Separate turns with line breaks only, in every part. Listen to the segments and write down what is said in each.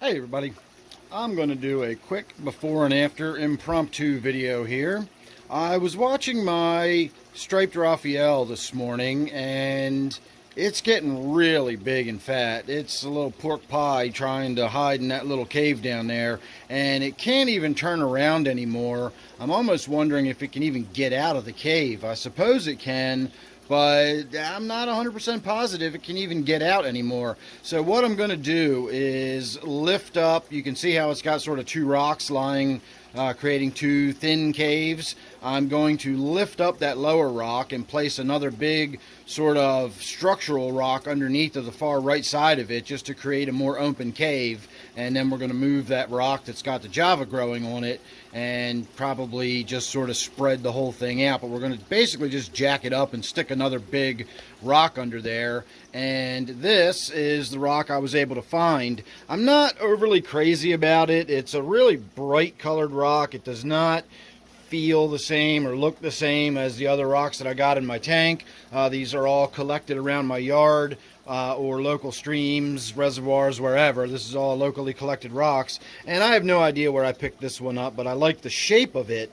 Hey everybody, I'm going to do a quick before and after impromptu video here. I was watching my striped Raphael this morning and it's getting really big and fat. It's a little pork pie trying to hide in that little cave down there, and it can't even turn around anymore. I'm almost wondering if it can even get out of the cave. I suppose it can, but I'm not 100% positive it can even get out anymore. So what I'm going to do is lift up. You can see how it's got sort of two rocks lying, creating two thin caves. I'm going to lift up that lower rock and place another big sort of structural rock underneath of the far right side of it, just to create a more open cave. And then we're going to move that rock that's got the java growing on it and probably just sort of spread the whole thing out. But we're going to basically just jack it up and stick another big rock under there. And this is the rock I was able to find. I'm not overly crazy about it. It's a really bright colored rock. It does not feel the same or look the same as the other rocks that I got in my tank. These are all collected around my yard or local streams, reservoirs, wherever. This is all locally collected rocks, and I have no idea where I picked this one up, but I like the shape of it,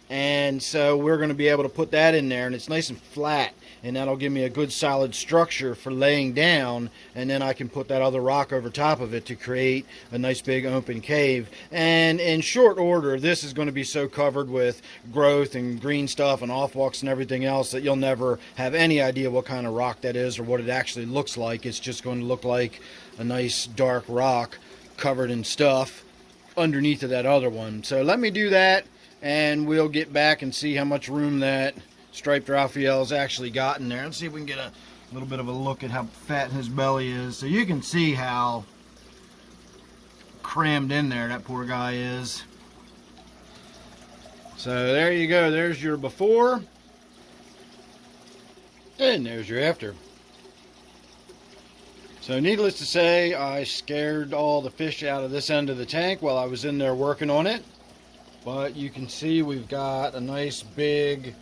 and so we're going to be able to put that in there, and it's nice and flat, and that'll give me a good solid structure for laying down, and then I can put that other rock over top of it to create a nice big open cave. And in short order, this is going to be so covered with growth and green stuff and off-walks and everything else that you'll never have any idea what kind of rock that is or what it actually looks like. It's just going to look like a nice dark rock covered in stuff underneath of that other one. So let me do that, and we'll get back and see how much room that striped Raphael's actually got in there. Let's see if we can get a little bit of a look at how fat his belly is. So you can see how crammed in there that poor guy is. So there you go. There's your before, and there's your after. So needless to say, I scared all the fish out of this end of the tank while I was in there working on it. But you can see we've got a nice big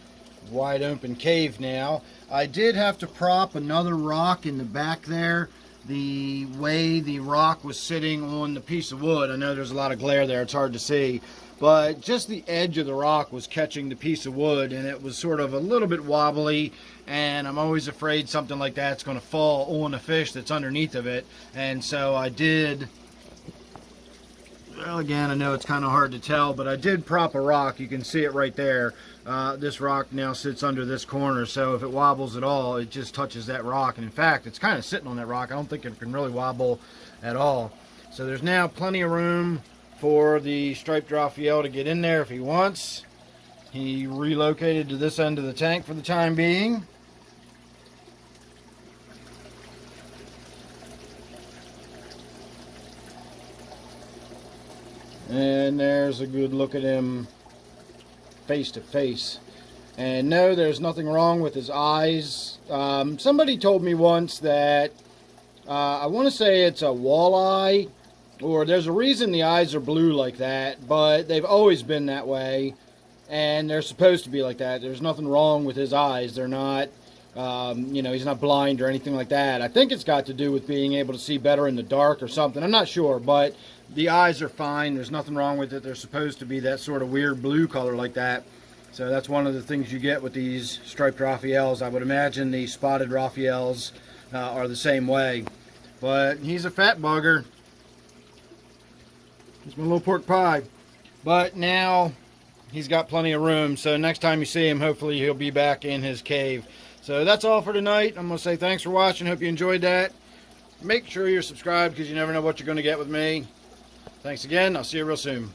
wide open cave now. I did have to prop another rock in the back there. The way the rock was sitting on the piece of wood, I know there's a lot of glare there, it's hard to see, but just the edge of the rock was catching the piece of wood, and it was sort of a little bit wobbly, and I'm always afraid something like that's going to fall on the fish that's underneath of it. And so I did, well, again, I know it's kind of hard to tell, but I did prop a rock. You can see it right there. This rock now sits under this corner, so if it wobbles at all, it just touches that rock. And in fact, it's kind of sitting on that rock. I don't think it can really wobble at all. So there's now plenty of room for the striped Raphael to get in there if he wants. He relocated to this end of the tank for the time being. And there's a good look at him face to face. And no, there's nothing wrong with his eyes. Somebody told me once that I want to say it's a walleye, or there's a reason the eyes are blue like that, but they've always been that way, and they're supposed to be like that. There's nothing wrong with his eyes. They're not, you know, he's not blind or anything like that. I think it's got to do with being able to see better in the dark or something. I'm not sure, but the eyes are fine. There's nothing wrong with it. They're supposed to be that sort of weird blue color like that. So that's one of the things you get with these striped Raphaels. I would imagine the spotted Raphaels are the same way. But he's a fat bugger. He's my little pork pie. But now he's got plenty of room. So next time you see him, hopefully he'll be back in his cave. So that's all for tonight. I'm going to say thanks for watching. Hope you enjoyed that. Make sure you're subscribed, because you never know what you're going to get with me. Thanks again. I'll see you real soon.